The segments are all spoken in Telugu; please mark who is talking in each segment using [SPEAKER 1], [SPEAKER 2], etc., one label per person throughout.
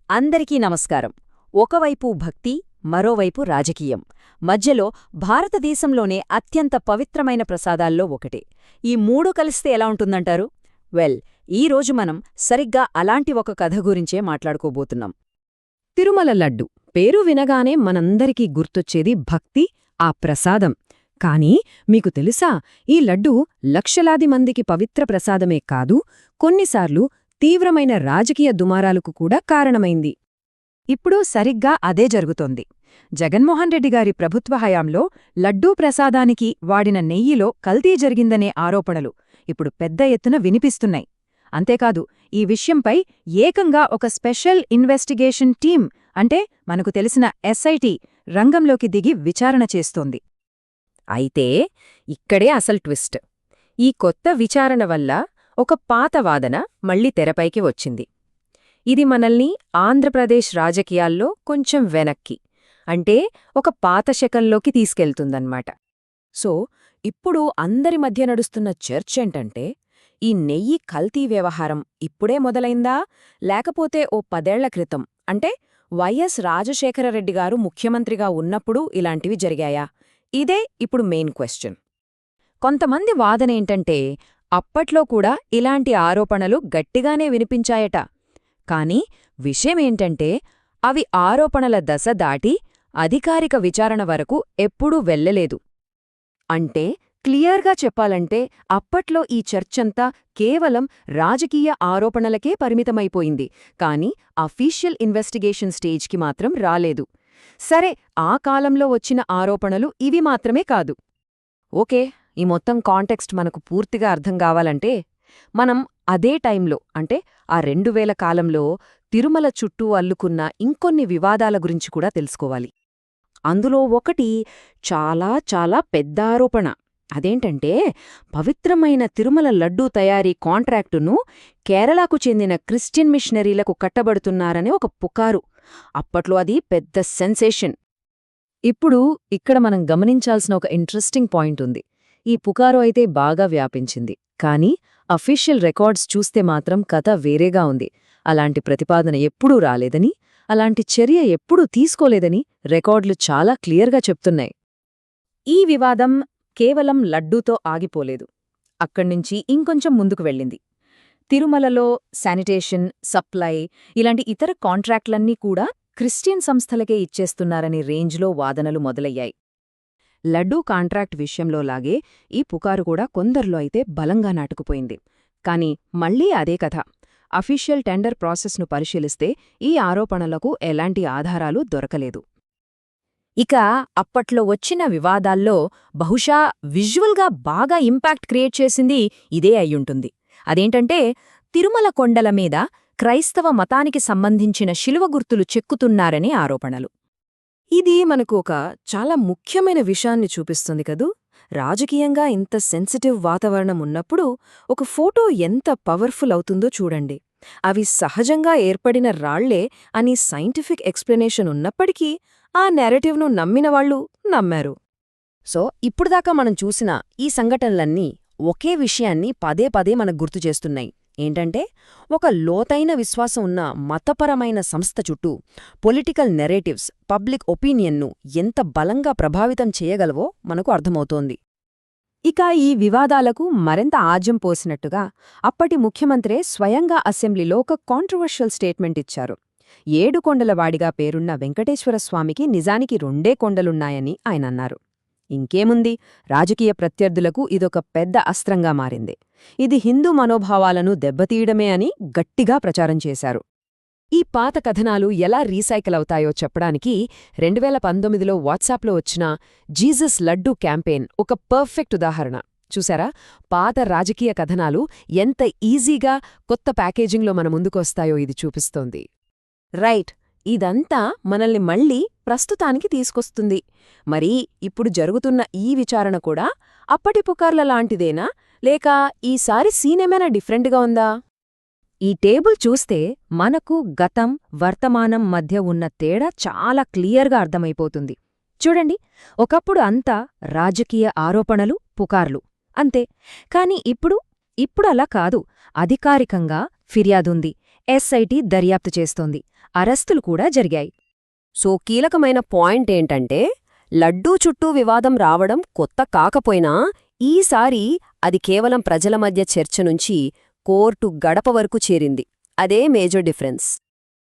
[SPEAKER 1] అందరికీ నమస్కారం. ఒకవైపు భక్తి, మరోవైపు రాజకీయం. మధ్యలో భారతదేశంలోనే అత్యంత పవిత్రమైన ప్రసాదాల్లో ఒకటి. ఈ మూడు కలిస్తే ఎలా ఉంటుందంటారు? ఈరోజు మనం సరిగ్గా అలాంటి ఒక కథ గురించే మాట్లాడుకోబోతున్నాం.
[SPEAKER 2] తిరుమల లడ్డు పేరు వినగానే మనందరికీ గుర్తొచ్చేది భక్తి, ఆ ప్రసాదం. కానీ మీకు తెలుసా, ఈ లడ్డు లక్షలాది మందికి పవిత్ర ప్రసాదమే కాదు, కొన్నిసార్లు తీవ్రమైన రాజకీయ దుమారాలకు కూడా కారణమైంది. ఇప్పుడు సరిగ్గా అదే జరుగుతోంది. జగన్మోహన్ రెడ్డి గారి ప్రభుత్వ హయాంలో లడ్డూ ప్రసాదానికి వాడిన నెయ్యిలో కల్తీ జరిగిందనే ఆరోపణలు ఇప్పుడు పెద్ద ఎత్తున వినిపిస్తున్నాయి. అంతేకాదు, ఈ విషయంపై ఏకంగా ఒక స్పెషల్ ఇన్వెస్టిగేషన్ టీం, అంటే మనకు తెలిసిన ఎస్ఐటి, రంగంలోకి దిగి విచారణ చేస్తోంది.
[SPEAKER 1] అయితే ఇక్కడే అసలు ట్విస్ట్. ఈ కొత్త విచారణ వల్ల ఒక పాత వాదన మళ్లీ తెరపైకి వచ్చింది. ఇది మనల్ని ఆంధ్రప్రదేశ్ రాజకీయాల్లో కొంచెం వెనక్కి, అంటే ఒక పాత శకంలోకి తీసుకెళ్తుందన్నమాట. సో ఇప్పుడు అందరి మధ్య నడుస్తున్న చర్చేంటంటే, ఈ నెయ్యి కల్తీ వ్యవహారం ఇప్పుడే మొదలైందా, లేకపోతే ఓ 10 ఏళ్ల క్రితం, అంటే వైఎస్ రాజశేఖరరెడ్డి గారు ముఖ్యమంత్రిగా ఉన్నప్పుడు ఇలాంటివి జరిగాయా? ఇదే ఇప్పుడు మెయిన్ క్వశ్చన్. కొంతమంది వాదనేంటంటే, అప్పట్లో కూడా ఇలాంటి ఆరోపణలు గట్టిగానే వినిపించాయట. కాని విషయమేంటంటే, అవి ఆరోపణల దశ దాటి అధికారిక విచారణ వరకు ఎప్పుడూ వెళ్లలేదు. అంటే క్లియర్గా చెప్పాలంటే, అప్పట్లో ఈ చర్చంతా కేవలం రాజకీయ ఆరోపణలకే పరిమితమైపోయింది, కాని అఫీషియల్ ఇన్వెస్టిగేషన్ స్టేజ్కి మాత్రం రాలేదు. సరే, ఆ కాలంలో వచ్చిన ఆరోపణలు ఇవి మాత్రమే కాదు. ఓకే, ఈ మొత్తం కాంటెక్స్ట్ మనకు పూర్తిగా అర్థం కావాలంటే మనం అదే టైంలో, అంటే ఆ 2000 కాలంలో తిరుమల చుట్టూ అల్లుకున్న ఇంకొన్ని వివాదాల గురించి కూడా తెలుసుకోవాలి. అందులో ఒకటి చాలా చాలా పెద్ద ఆరోపణ. అదేంటంటే, పవిత్రమైన తిరుమల లడ్డూ తయారీ కాంట్రాక్టును కేరళకు చెందిన క్రిస్టియన్ మిషనరీలకు కట్టబడుతున్నారనే ఒక పుకారు. అప్పట్లో అది పెద్ద సెన్సేషన్.
[SPEAKER 2] ఇప్పుడు ఇక్కడ మనం గమనించాల్సిన ఒక ఇంట్రెస్టింగ్ పాయింట్ ఉంది. ఈ పుకారు అయితే బాగా వ్యాపించింది, కానీ అఫీషియల్ రికార్డ్స్ చూస్తే మాత్రం కథ వేరేగా ఉంది. అలాంటి ప్రతిపాదన ఎప్పుడూ రాలేదని, అలాంటి చర్య ఎప్పుడూ తీసుకోలేదని రికార్డులు చాలా క్లియర్గా చెప్తున్నాయి.
[SPEAKER 1] ఈ వివాదం కేవలం లడ్డూతో ఆగిపోలేదు. అక్కడ్నుంచి ఇంకొంచెం ముందుకు వెళ్ళింది. తిరుమలలో శానిటేషన్, సప్లై, ఇలాంటి ఇతర కాంట్రాక్ట్లన్నీ కూడా క్రిస్టియన్ సంస్థలకే ఇచ్చేస్తున్నారనే రేంజ్లో వాదనలు మొదలయ్యాయి. లడ్డూ కాంట్రాక్ట్ విషయంలోలాగే ఈ పుకారు కూడా కొందరిలో అయితే బలంగా నాటుకుపోయింది. కాని మళ్లీ అదే కథ. అఫీషియల్ టెండర్ ప్రాసెస్ను పరిశీలిస్తే ఈ ఆరోపణలకు ఎలాంటి ఆధారాలు దొరకలేదు. ఇక అప్పట్లో వచ్చిన వివాదాల్లో బహుశా విజువల్గా బాగా ఇంపాక్ట్ క్రియేట్ చేసింది ఇదే అయ్యుంటుంది. అదేంటంటే, తిరుమల కొండల మీద క్రైస్తవ మతానికి సంబంధించిన శిలువ గుర్తులు చెక్కుతున్నారనే ఆరోపణలు.
[SPEAKER 2] ఇది మనకు ఒక చాలా ముఖ్యమైన విషయాన్ని చూపిస్తుంది కదూ. రాజకీయంగా ఇంత సెన్సిటివ్ వాతావరణం ఉన్నప్పుడు ఒక ఫోటో ఎంత పవర్ఫుల్ అవుతుందో చూడండి. అవి సహజంగా ఏర్పడిన రాళ్లే అని సైంటిఫిక్ ఎక్స్ప్లెనేషన్ ఉన్నప్పటికీ ఆ నెరేటివ్ను నమ్మినవాళ్లు నమ్మారు.
[SPEAKER 1] సో ఇప్పుడుదాకా మనం చూసిన ఈ సంఘటనలన్నీ ఒకే విషయాన్ని పదే పదే మనకు గుర్తుచేస్తున్నాయి. ఏంటంటే, ఒక లోతైన విశ్వాసం ఉన్న మతపరమైన సంస్థ చుట్టూ పొలిటికల్ నెరేటివ్స్, పబ్లిక్ ఒపీనియన్ను ఎంత బలంగా ప్రభావితం చేయగలవో మనకు అర్థమవుతోంది.
[SPEAKER 2] ఇక ఈ వివాదాలకు మరింత ఆజ్యం పోసినట్టుగా అప్పటి ముఖ్యమంత్రే స్వయంగా అసెంబ్లీలో ఒక కాంట్రవర్షియల్ స్టేట్మెంట్ ఇచ్చారు. 7 కొండలవాడిగా పేరున్న వెంకటేశ్వరస్వామికి నిజానికి 2 కొండలున్నాయని ఆయనన్నారు. ఇంకేముంది, రాజకీయ ప్రత్యర్థులకు ఇదొక పెద్ద అస్త్రంగా మారింది. ఇది హిందూ మనోభావాలను దెబ్బతీయడమే అని గట్టిగా ప్రచారం చేశారు. ఈ పాత కథనాలు ఎలా రీసైకిల్ అవుతాయో చెప్పడానికి 2019లో వాట్సాప్లో వచ్చిన జీసస్ లడ్డూ క్యాంపెయిన్ ఒక పర్ఫెక్ట్ ఉదాహరణ. చూసారా, పాత రాజకీయ కథనాలు ఎంత ఈజీగా కొత్త ప్యాకేజింగ్లో మన ముందుకొస్తాయో ఇది చూపిస్తోంది. రైట్, ఇదంతా మనల్ని మళ్లీ ప్రస్తుతానికి తీసుకొస్తుంది. మరి ఇప్పుడు జరుగుతున్న ఈ విచారణ కూడా అప్పటి పుకార్ల లాంటిదేనా, లేక ఈసారి సీనేమైనా డిఫరెంట్గా ఉందా? ఈ టేబుల్ చూస్తే మనకు గతం, వర్తమానం మధ్య ఉన్న తేడా చాలా క్లియర్గా అర్థమైపోతుంది. చూడండి, ఒకప్పుడు అంతా రాజకీయ ఆరోపణలు, పుకార్లు అంతే. కాని ఇప్పుడు అలా కాదు. అధికారికంగా ఫిర్యాదుంది,
[SPEAKER 1] ఎస్ఐటి దర్యాప్తు చేస్తోంది. అరెస్టులు కూడా జరిగాయి.
[SPEAKER 2] సో కీలకమైన పాయింట్ ఏంటంటే లడ్డూ చుట్టూ వివాదం రావడం కొత్త కాకపోయినా ఈసారి అది కేవలం ప్రజల మధ్య చర్చ నుంచి కోర్టు గడప వరకు చేరింది. అదే మేజర్ డిఫరెన్స్.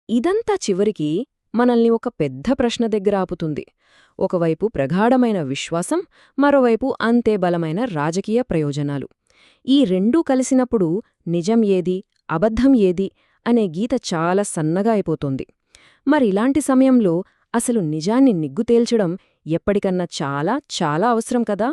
[SPEAKER 1] ఇదంతా చివరికి మనల్ని ఒక పెద్ద ప్రశ్న దగ్గర ఆపుతుంది. ఒకవైపు ప్రగాఢమైన విశ్వాసం, మరోవైపు అంతే బలమైన రాజకీయ ప్రయోజనాలు. ఈ రెండూ కలిసినప్పుడు నిజం ఏది, అబద్ధం ఏది అనే గీత చాలా సన్నగా అయిపోతుంది. మరిలాంటి సమయంలో అసలు నిజాన్ని నిగ్గు తేల్చడం ఎప్పటికన్నా చాలా చాలా అవసరం కదా.